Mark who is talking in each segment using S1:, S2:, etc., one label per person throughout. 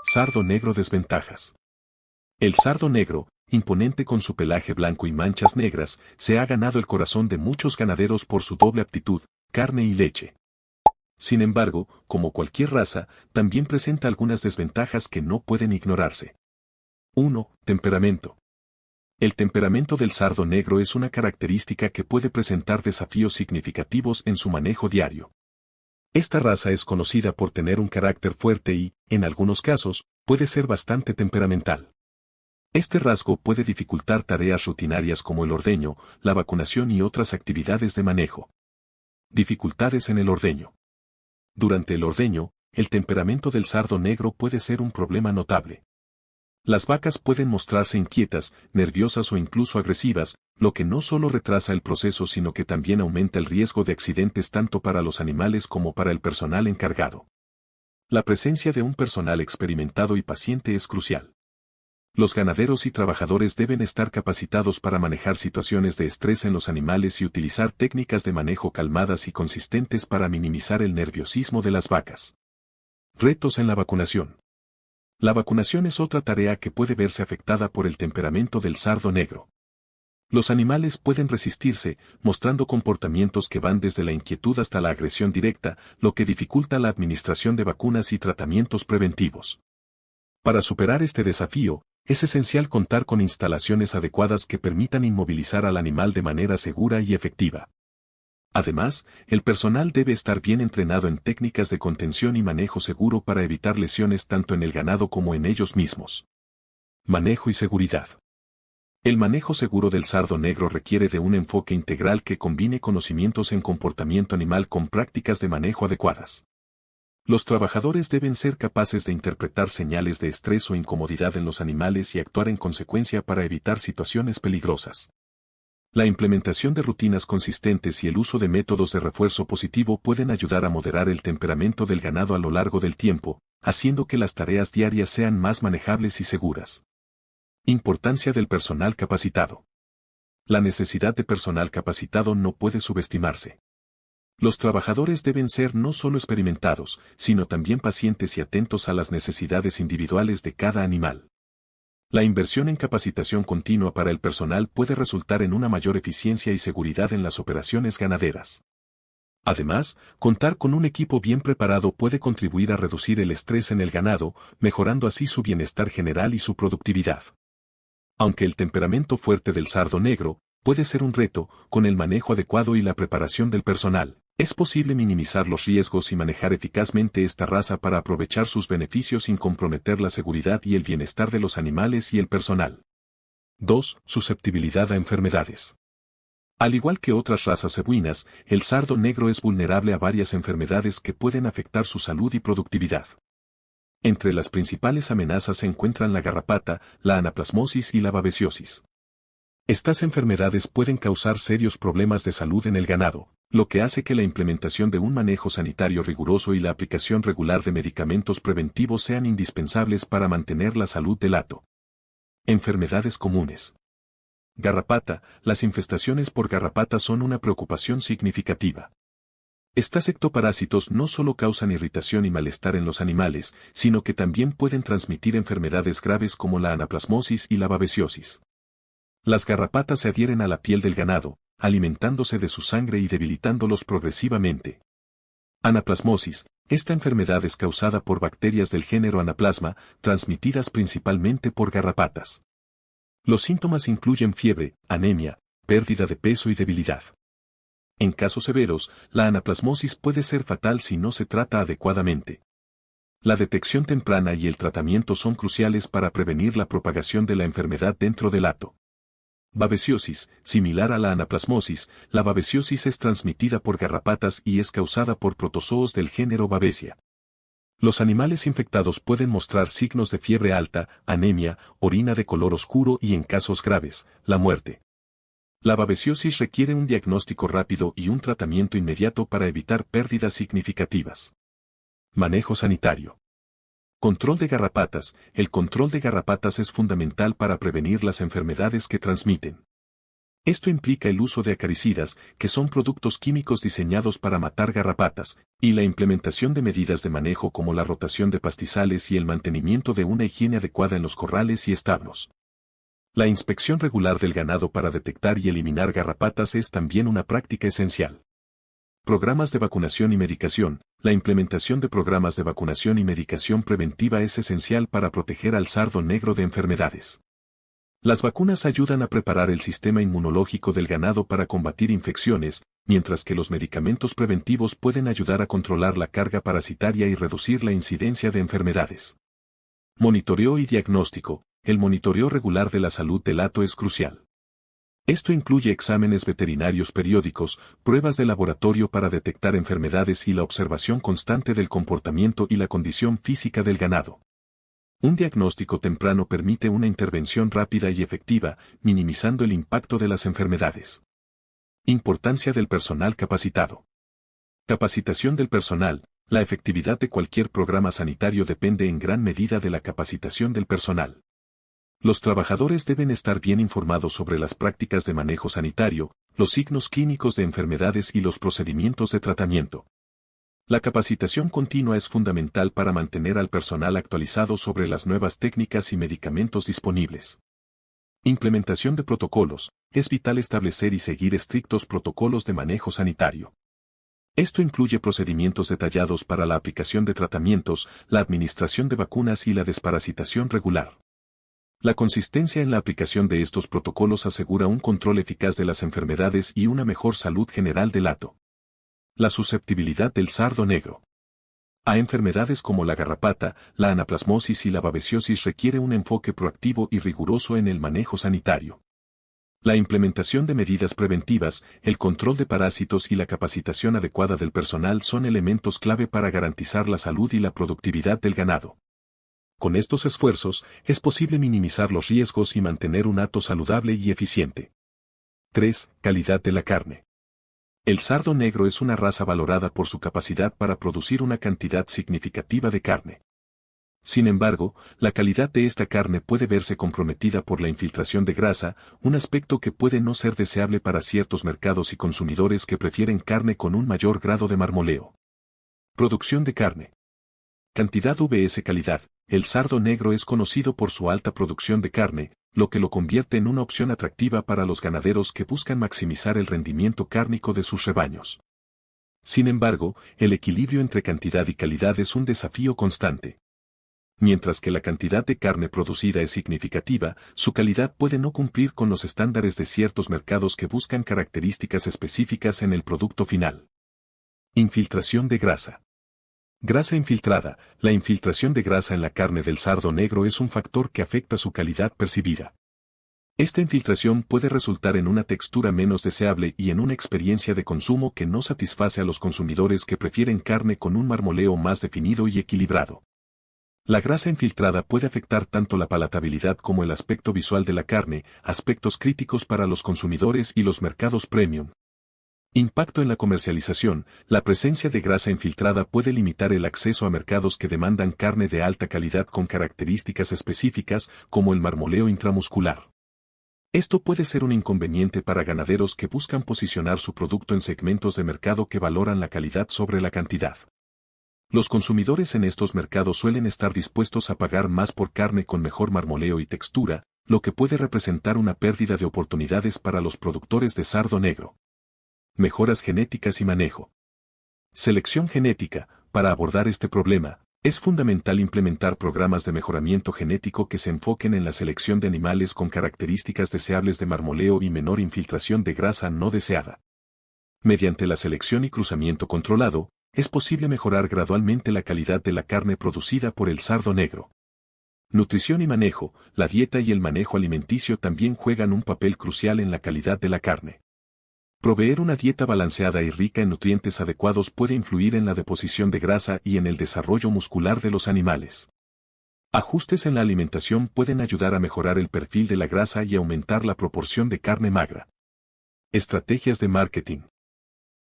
S1: Sardo negro. Desventajas. El sardo negro, imponente con su pelaje blanco y manchas negras, se ha ganado el corazón de muchos ganaderos por su doble aptitud, carne y leche. Sin embargo, como cualquier raza, también presenta algunas desventajas que no pueden ignorarse. 1. Temperamento. El temperamento del sardo negro es una característica que puede presentar desafíos significativos en su manejo diario. Esta raza es conocida por tener un carácter fuerte y, en algunos casos, puede ser bastante temperamental. Este rasgo puede dificultar tareas rutinarias como el ordeño, la vacunación y otras actividades de manejo. Dificultades en el ordeño. Durante el ordeño, el temperamento del sardo negro puede ser un problema notable. Las vacas pueden mostrarse inquietas, nerviosas o incluso agresivas, lo que no solo retrasa el proceso sino que también aumenta el riesgo de accidentes tanto para los animales como para el personal encargado. La presencia de un personal experimentado y paciente es crucial. Los ganaderos y trabajadores deben estar capacitados para manejar situaciones de estrés en los animales y utilizar técnicas de manejo calmadas y consistentes para minimizar el nerviosismo de las vacas. Retos en la vacunación. La vacunación es otra tarea que puede verse afectada por el temperamento del sardo negro. Los animales pueden resistirse, mostrando comportamientos que van desde la inquietud hasta la agresión directa, lo que dificulta la administración de vacunas y tratamientos preventivos. Para superar este desafío, es esencial contar con instalaciones adecuadas que permitan inmovilizar al animal de manera segura y efectiva. Además, el personal debe estar bien entrenado en técnicas de contención y manejo seguro para evitar lesiones tanto en el ganado como en ellos mismos. Manejo y seguridad. El manejo seguro del sardo negro requiere de un enfoque integral que combine conocimientos en comportamiento animal con prácticas de manejo adecuadas. Los trabajadores deben ser capaces de interpretar señales de estrés o incomodidad en los animales y actuar en consecuencia para evitar situaciones peligrosas. La implementación de rutinas consistentes y el uso de métodos de refuerzo positivo pueden ayudar a moderar el temperamento del ganado a lo largo del tiempo, haciendo que las tareas diarias sean más manejables y seguras. Importancia del personal capacitado. La necesidad de personal capacitado no puede subestimarse. Los trabajadores deben ser no solo experimentados, sino también pacientes y atentos a las necesidades individuales de cada animal. La inversión en capacitación continua para el personal puede resultar en una mayor eficiencia y seguridad en las operaciones ganaderas. Además, contar con un equipo bien preparado puede contribuir a reducir el estrés en el ganado, mejorando así su bienestar general y su productividad. Aunque el temperamento fuerte del sardo negro puede ser un reto, con el manejo adecuado y la preparación del personal, es posible minimizar los riesgos y manejar eficazmente esta raza para aprovechar sus beneficios sin comprometer la seguridad y el bienestar de los animales y el personal. 2. Susceptibilidad a enfermedades. Al igual que otras razas equinas, el sardo negro es vulnerable a varias enfermedades que pueden afectar su salud y productividad. Entre las principales amenazas se encuentran la garrapata, la anaplasmosis y la babesiosis. Estas enfermedades pueden causar serios problemas de salud en el ganado, lo que hace que la implementación de un manejo sanitario riguroso y la aplicación regular de medicamentos preventivos sean indispensables para mantener la salud del hato. Enfermedades comunes. Garrapata. Las infestaciones por garrapata son una preocupación significativa. Estas ectoparásitos no solo causan irritación y malestar en los animales, sino que también pueden transmitir enfermedades graves como la anaplasmosis y la babesiosis. Las garrapatas se adhieren a la piel del ganado, alimentándose de su sangre y debilitándolos progresivamente. Anaplasmosis. Esta enfermedad es causada por bacterias del género Anaplasma, transmitidas principalmente por garrapatas. Los síntomas incluyen fiebre, anemia, pérdida de peso y debilidad. En casos severos, la anaplasmosis puede ser fatal si no se trata adecuadamente. La detección temprana y el tratamiento son cruciales para prevenir la propagación de la enfermedad dentro del hato. Babesiosis. Similar a la anaplasmosis, la babesiosis es transmitida por garrapatas y es causada por protozoos del género Babesia. Los animales infectados pueden mostrar signos de fiebre alta, anemia, orina de color oscuro y en casos graves, la muerte. La babesiosis requiere un diagnóstico rápido y un tratamiento inmediato para evitar pérdidas significativas. Manejo sanitario. Control de garrapatas. El control de garrapatas es fundamental para prevenir las enfermedades que transmiten. Esto implica el uso de acaricidas, que son productos químicos diseñados para matar garrapatas, y la implementación de medidas de manejo como la rotación de pastizales y el mantenimiento de una higiene adecuada en los corrales y establos. La inspección regular del ganado para detectar y eliminar garrapatas es también una práctica esencial. Programas de vacunación y medicación. La implementación de programas de vacunación y medicación preventiva es esencial para proteger al sardo negro de enfermedades. Las vacunas ayudan a preparar el sistema inmunológico del ganado para combatir infecciones, mientras que los medicamentos preventivos pueden ayudar a controlar la carga parasitaria y reducir la incidencia de enfermedades. Monitoreo y diagnóstico. El monitoreo regular de la salud del hato es crucial. Esto incluye exámenes veterinarios periódicos, pruebas de laboratorio para detectar enfermedades y la observación constante del comportamiento y la condición física del ganado. Un diagnóstico temprano permite una intervención rápida y efectiva, minimizando el impacto de las enfermedades. Importancia del personal capacitado. Capacitación del personal. La efectividad de cualquier programa sanitario depende en gran medida de la capacitación del personal. Los trabajadores deben estar bien informados sobre las prácticas de manejo sanitario, los signos clínicos de enfermedades y los procedimientos de tratamiento. La capacitación continua es fundamental para mantener al personal actualizado sobre las nuevas técnicas y medicamentos disponibles. Implementación de protocolos. Es vital establecer y seguir estrictos protocolos de manejo sanitario. Esto incluye procedimientos detallados para la aplicación de tratamientos, la administración de vacunas y la desparasitación regular. La consistencia en la aplicación de estos protocolos asegura un control eficaz de las enfermedades y una mejor salud general del hato. La susceptibilidad del sardo negro. A enfermedades como la garrapata, la anaplasmosis y la babesiosis requiere un enfoque proactivo y riguroso en el manejo sanitario. La implementación de medidas preventivas, el control de parásitos y la capacitación adecuada del personal son elementos clave para garantizar la salud y la productividad del ganado. Con estos esfuerzos, es posible minimizar los riesgos y mantener un hato saludable y eficiente. 3. Calidad de la carne. El sardo negro es una raza valorada por su capacidad para producir una cantidad significativa de carne. Sin embargo, la calidad de esta carne puede verse comprometida por la infiltración de grasa, un aspecto que puede no ser deseable para ciertos mercados y consumidores que prefieren carne con un mayor grado de marmoleo. Producción de carne. Cantidad vs calidad. El sardo negro es conocido por su alta producción de carne, lo que lo convierte en una opción atractiva para los ganaderos que buscan maximizar el rendimiento cárnico de sus rebaños. Sin embargo, el equilibrio entre cantidad y calidad es un desafío constante. Mientras que la cantidad de carne producida es significativa, su calidad puede no cumplir con los estándares de ciertos mercados que buscan características específicas en el producto final. Infiltración de grasa. Grasa infiltrada. La infiltración de grasa en la carne del sardo negro es un factor que afecta su calidad percibida. Esta infiltración puede resultar en una textura menos deseable y en una experiencia de consumo que no satisface a los consumidores que prefieren carne con un marmoleo más definido y equilibrado. La grasa infiltrada puede afectar tanto la palatabilidad como el aspecto visual de la carne, aspectos críticos para los consumidores y los mercados premium. Impacto en la comercialización. La presencia de grasa infiltrada puede limitar el acceso a mercados que demandan carne de alta calidad con características específicas, como el marmoleo intramuscular. Esto puede ser un inconveniente para ganaderos que buscan posicionar su producto en segmentos de mercado que valoran la calidad sobre la cantidad. Los consumidores en estos mercados suelen estar dispuestos a pagar más por carne con mejor marmoleo y textura, lo que puede representar una pérdida de oportunidades para los productores de sardo negro. Mejoras genéticas y manejo. Selección genética. Para abordar este problema, es fundamental implementar programas de mejoramiento genético que se enfoquen en la selección de animales con características deseables de marmoleo y menor infiltración de grasa no deseada. Mediante la selección y cruzamiento controlado, es posible mejorar gradualmente la calidad de la carne producida por el sardo negro. Nutrición y manejo. La dieta y el manejo alimenticio también juegan un papel crucial en la calidad de la carne. Proveer una dieta balanceada y rica en nutrientes adecuados puede influir en la deposición de grasa y en el desarrollo muscular de los animales. Ajustes en la alimentación pueden ayudar a mejorar el perfil de la grasa y aumentar la proporción de carne magra. Estrategias de marketing.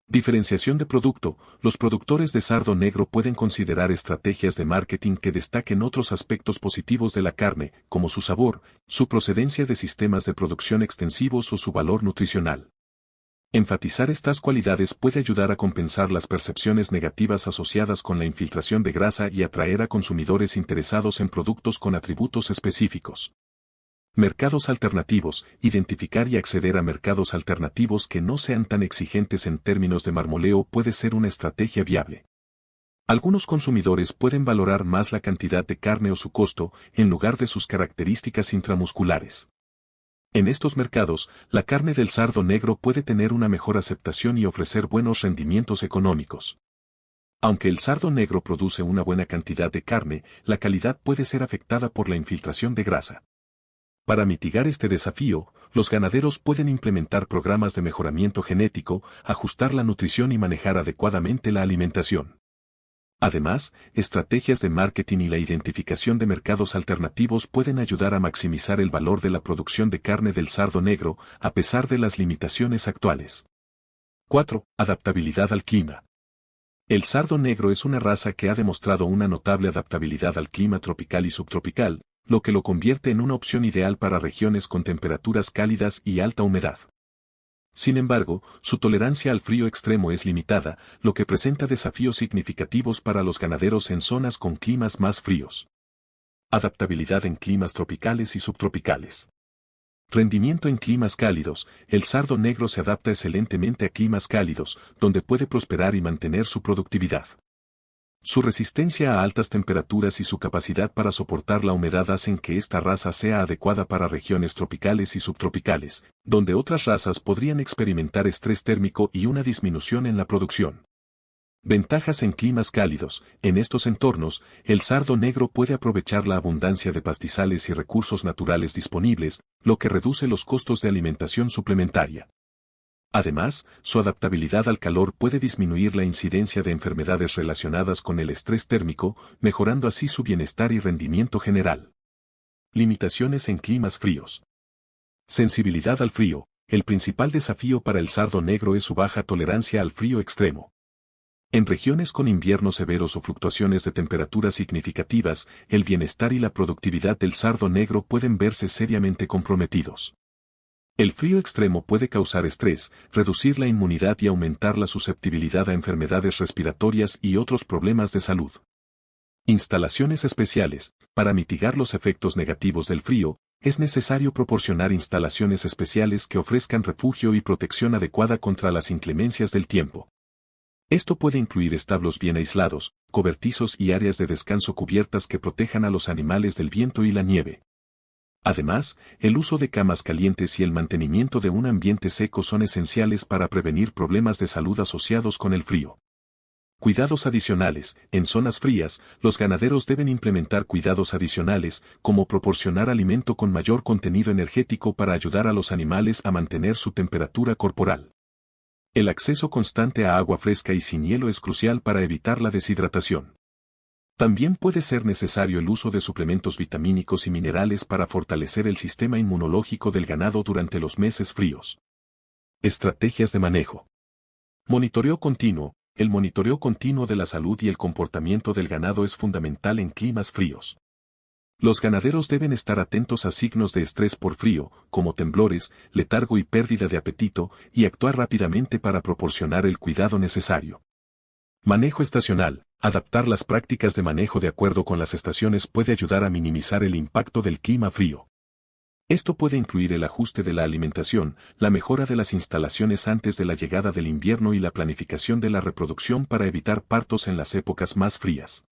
S1: Diferenciación de producto. Los productores de sardo negro pueden considerar estrategias de marketing que destaquen otros aspectos positivos de la carne, como su sabor, su procedencia de sistemas de producción extensivos o su valor nutricional. Enfatizar estas cualidades puede ayudar a compensar las percepciones negativas asociadas con la infiltración de grasa y atraer a consumidores interesados en productos con atributos específicos. Mercados alternativos. Identificar y acceder a mercados alternativos que no sean tan exigentes en términos de marmoleo puede ser una estrategia viable. Algunos consumidores pueden valorar más la cantidad de carne o su costo, en lugar de sus características intramusculares. En estos mercados, la carne del sardo negro puede tener una mejor aceptación y ofrecer buenos rendimientos económicos. Aunque el sardo negro produce una buena cantidad de carne, la calidad puede ser afectada por la infiltración de grasa. Para mitigar este desafío, los ganaderos pueden implementar programas de mejoramiento genético, ajustar la nutrición y manejar adecuadamente la alimentación. Además, estrategias de marketing y la identificación de mercados alternativos pueden ayudar a maximizar el valor de la producción de carne del sardo negro, a pesar de las limitaciones actuales. 4. Adaptabilidad al clima. El sardo negro es una raza que ha demostrado una notable adaptabilidad al clima tropical y subtropical, lo que lo convierte en una opción ideal para regiones con temperaturas cálidas y alta humedad. Sin embargo, su tolerancia al frío extremo es limitada, lo que presenta desafíos significativos para los ganaderos en zonas con climas más fríos. Adaptabilidad en climas tropicales y subtropicales. Rendimiento en climas cálidos. El sardo negro se adapta excelentemente a climas cálidos, donde puede prosperar y mantener su productividad. Su resistencia a altas temperaturas y su capacidad para soportar la humedad hacen que esta raza sea adecuada para regiones tropicales y subtropicales, donde otras razas podrían experimentar estrés térmico y una disminución en la producción. Ventajas en climas cálidos. En estos entornos, el sardo negro puede aprovechar la abundancia de pastizales y recursos naturales disponibles, lo que reduce los costos de alimentación suplementaria. Además, su adaptabilidad al calor puede disminuir la incidencia de enfermedades relacionadas con el estrés térmico, mejorando así su bienestar y rendimiento general. Limitaciones en climas fríos. Sensibilidad al frío. El principal desafío para el sardo negro es su baja tolerancia al frío extremo. En regiones con inviernos severos o fluctuaciones de temperaturas significativas, el bienestar y la productividad del sardo negro pueden verse seriamente comprometidos. El frío extremo puede causar estrés, reducir la inmunidad y aumentar la susceptibilidad a enfermedades respiratorias y otros problemas de salud. Instalaciones especiales. Para mitigar los efectos negativos del frío, es necesario proporcionar instalaciones especiales que ofrezcan refugio y protección adecuada contra las inclemencias del tiempo. Esto puede incluir establos bien aislados, cobertizos y áreas de descanso cubiertas que protejan a los animales del viento y la nieve. Además, el uso de camas calientes y el mantenimiento de un ambiente seco son esenciales para prevenir problemas de salud asociados con el frío. Cuidados adicionales. En zonas frías, los ganaderos deben implementar cuidados adicionales, como proporcionar alimento con mayor contenido energético para ayudar a los animales a mantener su temperatura corporal. El acceso constante a agua fresca y sin hielo es crucial para evitar la deshidratación. También puede ser necesario el uso de suplementos vitamínicos y minerales para fortalecer el sistema inmunológico del ganado durante los meses fríos. Estrategias de manejo. Monitoreo continuo. El monitoreo continuo de la salud y el comportamiento del ganado es fundamental en climas fríos. Los ganaderos deben estar atentos a signos de estrés por frío, como temblores, letargo y pérdida de apetito, y actuar rápidamente para proporcionar el cuidado necesario. Manejo estacional. Adaptar las prácticas de manejo de acuerdo con las estaciones puede ayudar a minimizar el impacto del clima frío. Esto puede incluir el ajuste de la alimentación, la mejora de las instalaciones antes de la llegada del invierno y la planificación de la reproducción para evitar partos en las épocas más frías.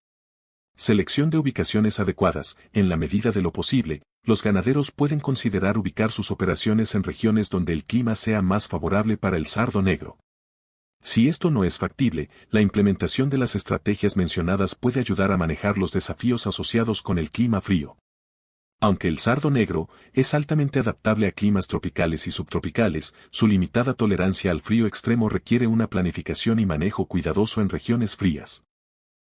S1: Selección de ubicaciones adecuadas. En la medida de lo posible, los ganaderos pueden considerar ubicar sus operaciones en regiones donde el clima sea más favorable para el sardo negro. Si esto no es factible, la implementación de las estrategias mencionadas puede ayudar a manejar los desafíos asociados con el clima frío. Aunque el sardo negro es altamente adaptable a climas tropicales y subtropicales, su limitada tolerancia al frío extremo requiere una planificación y manejo cuidadoso en regiones frías.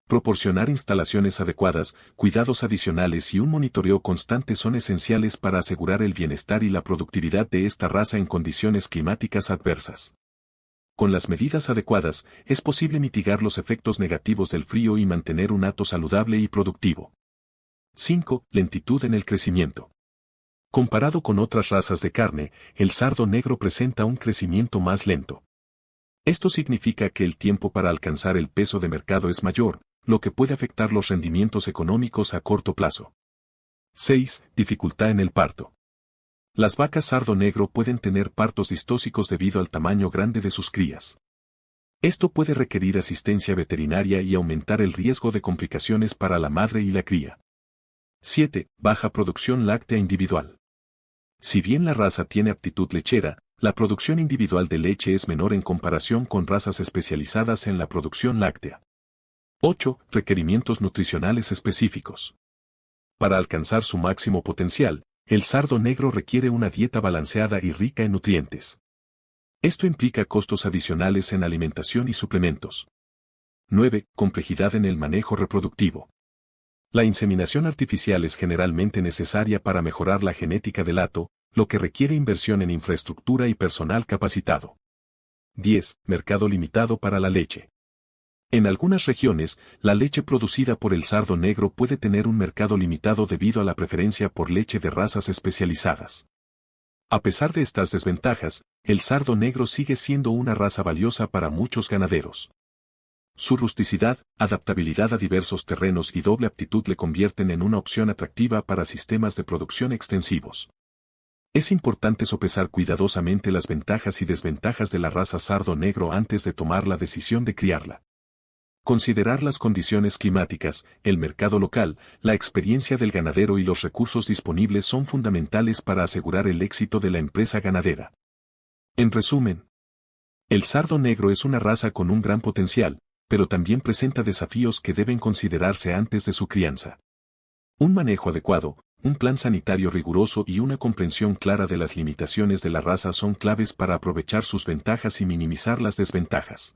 S1: Proporcionar instalaciones adecuadas, cuidados adicionales y un monitoreo constante son esenciales para asegurar el bienestar y la productividad de esta raza en condiciones climáticas adversas. Con las medidas adecuadas, es posible mitigar los efectos negativos del frío y mantener un hato saludable y productivo. 5. Lentitud en el crecimiento. Comparado con otras razas de carne, el sardo negro presenta un crecimiento más lento. Esto significa que el tiempo para alcanzar el peso de mercado es mayor, lo que puede afectar los rendimientos económicos a corto plazo. 6. Dificultad en el parto. Las vacas sardo negro pueden tener partos distóxicos debido al tamaño grande de sus crías. Esto puede requerir asistencia veterinaria y aumentar el riesgo de complicaciones para la madre y la cría. 7. Baja producción láctea individual. Si bien la raza tiene aptitud lechera, la producción individual de leche es menor en comparación con razas especializadas en la producción láctea. 8. Requerimientos nutricionales específicos. Para alcanzar su máximo potencial, el sardo negro requiere una dieta balanceada y rica en nutrientes. Esto implica costos adicionales en alimentación y suplementos. 9. Complejidad en el manejo reproductivo. La inseminación artificial es generalmente necesaria para mejorar la genética del hato, lo que requiere inversión en infraestructura y personal capacitado. 10. Mercado limitado para la leche. En algunas regiones, la leche producida por el sardo negro puede tener un mercado limitado debido a la preferencia por leche de razas especializadas. A pesar de estas desventajas, el sardo negro sigue siendo una raza valiosa para muchos ganaderos. Su rusticidad, adaptabilidad a diversos terrenos y doble aptitud le convierten en una opción atractiva para sistemas de producción extensivos. Es importante sopesar cuidadosamente las ventajas y desventajas de la raza sardo negro antes de tomar la decisión de criarla. Considerar las condiciones climáticas, el mercado local, la experiencia del ganadero y los recursos disponibles son fundamentales para asegurar el éxito de la empresa ganadera. En resumen, el sardo negro es una raza con un gran potencial, pero también presenta desafíos que deben considerarse antes de su crianza. Un manejo adecuado, un plan sanitario riguroso y una comprensión clara de las limitaciones de la raza son claves para aprovechar sus ventajas y minimizar las desventajas.